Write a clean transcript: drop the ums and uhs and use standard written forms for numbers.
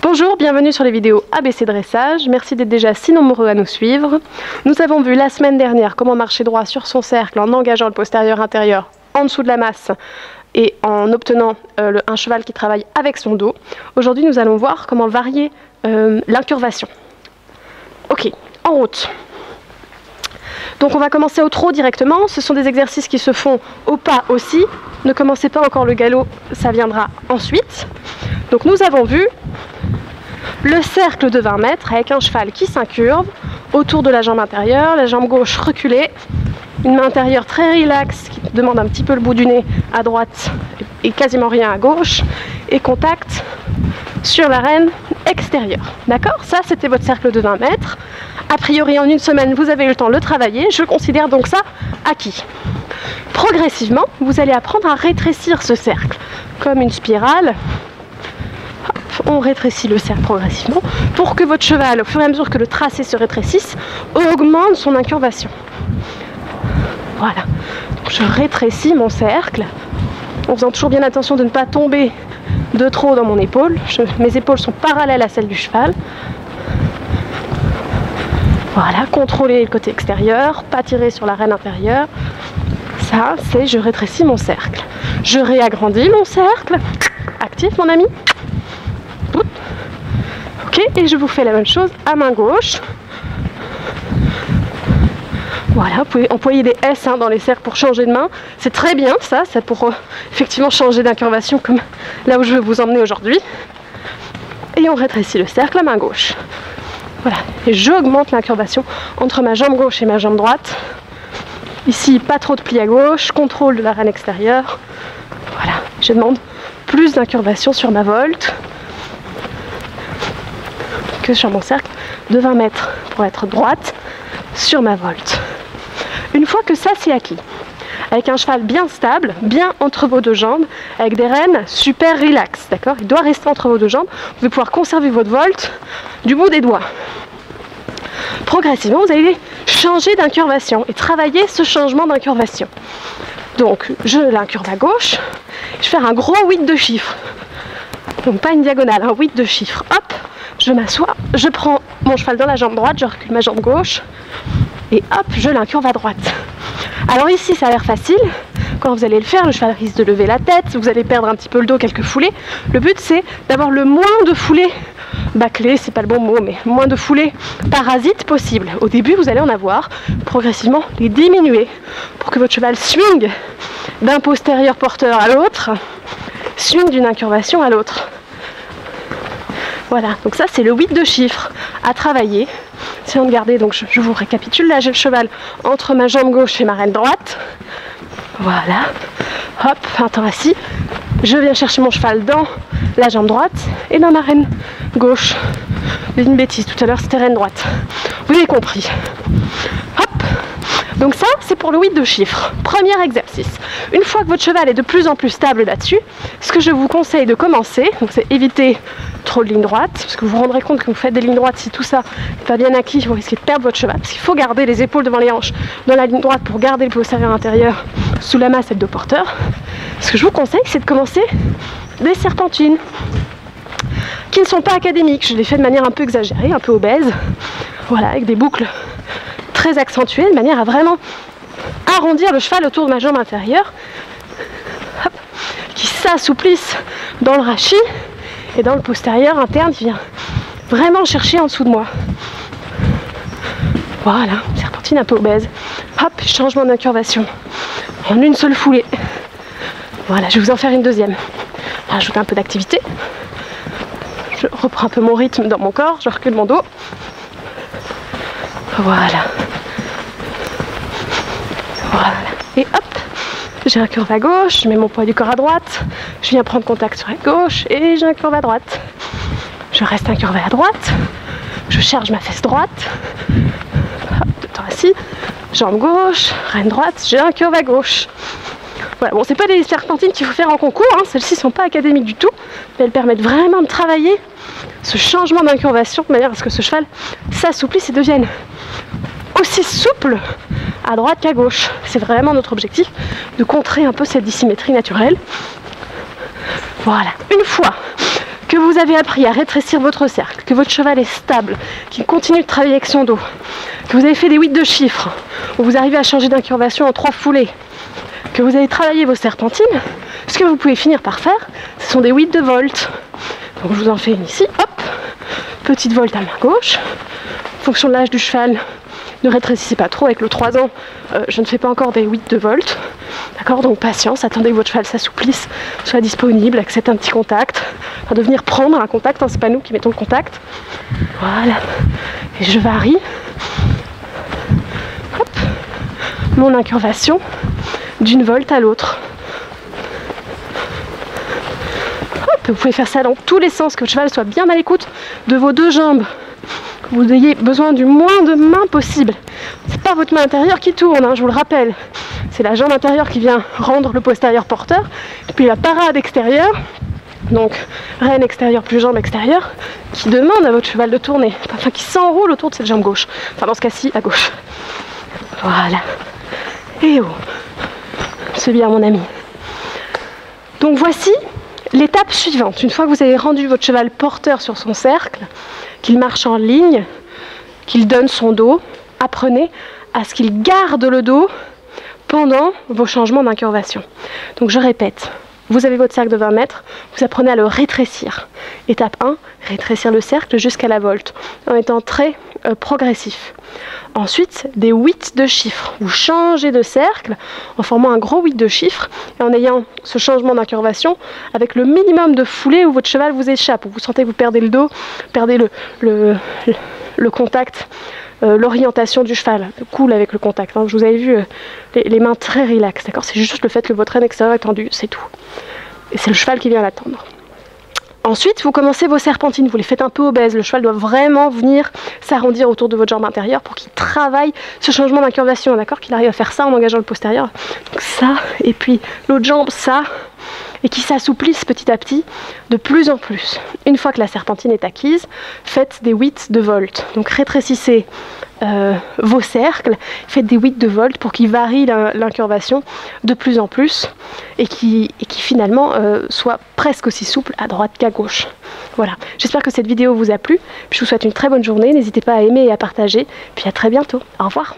Bonjour, bienvenue sur les vidéos ABC Dressage. Merci d'être déjà si nombreux à nous suivre. Nous avons vu la semaine dernière comment marcher droit sur son cercle en engageant le postérieur intérieur en dessous de la masse et en obtenant un cheval qui travaille avec son dos. Aujourd'hui, nous allons voir comment varier l'incurvation. Ok, en route. Donc on va commencer au trot directement. Ce sont des exercices qui se font au pas aussi. Ne commencez pas encore le galop, ça viendra ensuite. Donc nous avons vu le cercle de 20 mètres avec un cheval qui s'incurve autour de la jambe intérieure, la jambe gauche reculée, une main intérieure très relaxe qui demande un petit peu le bout du nez à droite et quasiment rien à gauche, et contact sur l'arène extérieure. D'accord? Ça, c'était votre cercle de 20 mètres. A priori, en une semaine, vous avez eu le temps de le travailler. Je considère donc ça acquis. Progressivement, vous allez apprendre à rétrécir ce cercle comme une spirale. Hop, on rétrécit le cercle progressivement pour que votre cheval, au fur et à mesure que le tracé se rétrécisse, augmente son incurvation. Voilà. Donc, je rétrécis mon cercle en faisant toujours bien attention de ne pas tomber de trop dans mon épaule. Mes épaules sont parallèles à celles du cheval. Voilà, contrôler le côté extérieur, pas tirer sur l'arène intérieure. Ça, c'est je rétrécis mon cercle. Je réagrandis mon cercle. Actif, mon ami. Ok, et je vous fais la même chose à main gauche. Voilà, vous pouvez employer des S dans les cercles pour changer de main. C'est très bien ça, c'est pour effectivement changer d'incurvation comme là où je vais vous emmener aujourd'hui. Et on rétrécit le cercle à main gauche. Voilà, et j'augmente l'incurvation entre ma jambe gauche et ma jambe droite. Ici, pas trop de pli à gauche, contrôle de l'arène extérieure. Voilà, je demande plus d'incurvation sur ma volte que sur mon cercle de 20 mètres pour être droite sur ma volte. Une fois que ça c'est acquis, avec un cheval bien stable, bien entre vos deux jambes, avec des rênes super relax, d'accord? Il doit rester entre vos deux jambes, vous allez pouvoir conserver votre volte du bout des doigts. Progressivement, vous allez changer d'incurvation et travailler ce changement d'incurvation. Donc, je l'incurve à gauche, je vais faire un gros 8 de chiffres. Donc pas une diagonale, un 8 de chiffres. Hop, je m'assois, je prends mon cheval dans la jambe droite, je recule ma jambe gauche et hop, je l'incurve à droite. Alors ici, ça a l'air facile. Quand vous allez le faire, le cheval risque de lever la tête, vous allez perdre un petit peu le dos, quelques foulées. Le but, c'est d'avoir le moins de foulées bâclées, c'est pas le bon mot, mais moins de foulées parasites possible. Au début, vous allez en avoir, progressivement les diminuer pour que votre cheval swing d'un postérieur porteur à l'autre, swing d'une incurvation à l'autre. Voilà, donc ça c'est le 8 de chiffres à travailler. Essayons de garder, donc je vous récapitule, là j'ai le cheval entre ma jambe gauche et ma reine droite. Voilà, hop, un temps assis. Je viens chercher mon cheval dans la jambe droite et dans ma reine gauche. J'ai dit une bêtise, tout à l'heure c'était reine droite. Vous avez compris. Hop. Donc ça, c'est pour le 8 de chiffres. Premier exercice. Une fois que votre cheval est de plus en plus stable là-dessus, ce que je vous conseille de commencer, donc c'est éviter trop de lignes droites, parce que vous vous rendrez compte que vous faites des lignes droites, si tout ça n'est pas bien acquis, vous risquez de perdre votre cheval, parce qu'il faut garder les épaules devant les hanches dans la ligne droite pour garder le postérieur intérieur sous la masse et le dos porteur. Ce que je vous conseille, c'est de commencer des serpentines, qui ne sont pas académiques. Je les fais de manière un peu exagérée, un peu obèse, voilà, avec des boucles très accentuées, de manière à vraiment arrondir le cheval autour de ma jambe inférieure, hop, qui s'assouplisse dans le rachis et dans le postérieur interne qui vient vraiment chercher en dessous de moi. Voilà, serpentine un peu obèse. Hop, changement d'incurvation en une seule foulée. Voilà, je vais vous en faire une deuxième. Rajouter un peu d'activité. Je reprends un peu mon rythme dans mon corps, je recule mon dos. Voilà. Voilà. Et hop, j'incurve à gauche, je mets mon poids du corps à droite, je viens prendre contact sur la gauche et j'incurve à droite. Je reste incurvé à droite, je charge ma fesse droite, hop, deux temps assis, jambe gauche, reine droite, j'incurve à gauche. Voilà, bon, c'est pas des serpentines qu'il faut faire en concours, hein. Celles-ci sont pas académiques du tout, mais elles permettent vraiment de travailler ce changement d'incurvation de manière à ce que ce cheval s'assouplisse et devienne aussi souple à droite qu'à gauche. C'est vraiment notre objectif, de contrer un peu cette dissymétrie naturelle. Voilà, une fois que vous avez appris à rétrécir votre cercle, que votre cheval est stable, qu'il continue de travailler avec son dos, que vous avez fait des 8 de chiffres, où vous arrivez à changer d'incurvation en 3 foulées, que vous avez travaillé vos serpentines, ce que vous pouvez finir par faire, ce sont des 8 de volte. Donc je vous en fais une ici, hop, petite volte à main gauche. En fonction de l'âge du cheval, ne rétrécissez pas trop. Avec le 3 ans, je ne fais pas encore des 8 de volte. D'accord, donc patience, attendez que votre cheval s'assouplisse, soit disponible, accepte un petit contact. Enfin, de venir prendre un contact, hein, c'est pas nous qui mettons le contact. Voilà, et je varie. Hop, mon incurvation d'une volte à l'autre. Vous pouvez faire ça dans tous les sens, que votre cheval soit bien à l'écoute de vos 2 jambes, que vous ayez besoin du moins de mains possible. C'est pas votre main intérieure qui tourne, hein, je vous le rappelle. C'est la jambe intérieure qui vient rendre le postérieur porteur, et puis la parade extérieure, donc rêne extérieure plus jambe extérieure, qui demande à votre cheval de tourner, enfin qui s'enroule autour de cette jambe gauche. Enfin dans ce cas-ci, à gauche. Voilà. Et oh, c'est bien mon ami. Donc voici l'étape suivante. Une fois que vous avez rendu votre cheval porteur sur son cercle, qu'il marche en ligne, qu'il donne son dos, apprenez à ce qu'il garde le dos pendant vos changements d'incurvation. Donc je répète, vous avez votre cercle de 20 mètres, vous apprenez à le rétrécir. Étape 1, rétrécir le cercle jusqu'à la volte, en étant très progressif. Ensuite, des 8 de chiffres. Vous changez de cercle en formant un gros 8 de chiffres et en ayant ce changement d'incurvation avec le minimum de foulée où votre cheval vous échappe, où vous sentez que vous perdez le dos, perdez le contact, l'orientation du cheval, cool avec le contact. Hein. Je vous avais vu les mains très relax, d'accord? C'est juste le fait que votre aine extérieure est tendue, c'est tout. Et c'est le cheval qui vient l'attendre. Ensuite, vous commencez vos serpentines, vous les faites un peu obèses. Le cheval doit vraiment venir s'arrondir autour de votre jambe intérieure pour qu'il travaille ce changement d'incurvation, d'accord? Qu'il arrive à faire ça en engageant le postérieur. Donc ça, et puis l'autre jambe, ça, et qui s'assouplisse petit à petit de plus en plus. Une fois que la serpentine est acquise, faites des 8 de volte. Donc rétrécissez vos cercles, faites des 8 de volte pour qu'ils varient l'incurvation de plus en plus et qui finalement soit presque aussi souple à droite qu'à gauche. Voilà, j'espère que cette vidéo vous a plu, puis je vous souhaite une très bonne journée, n'hésitez pas à aimer et à partager, puis à très bientôt, au revoir.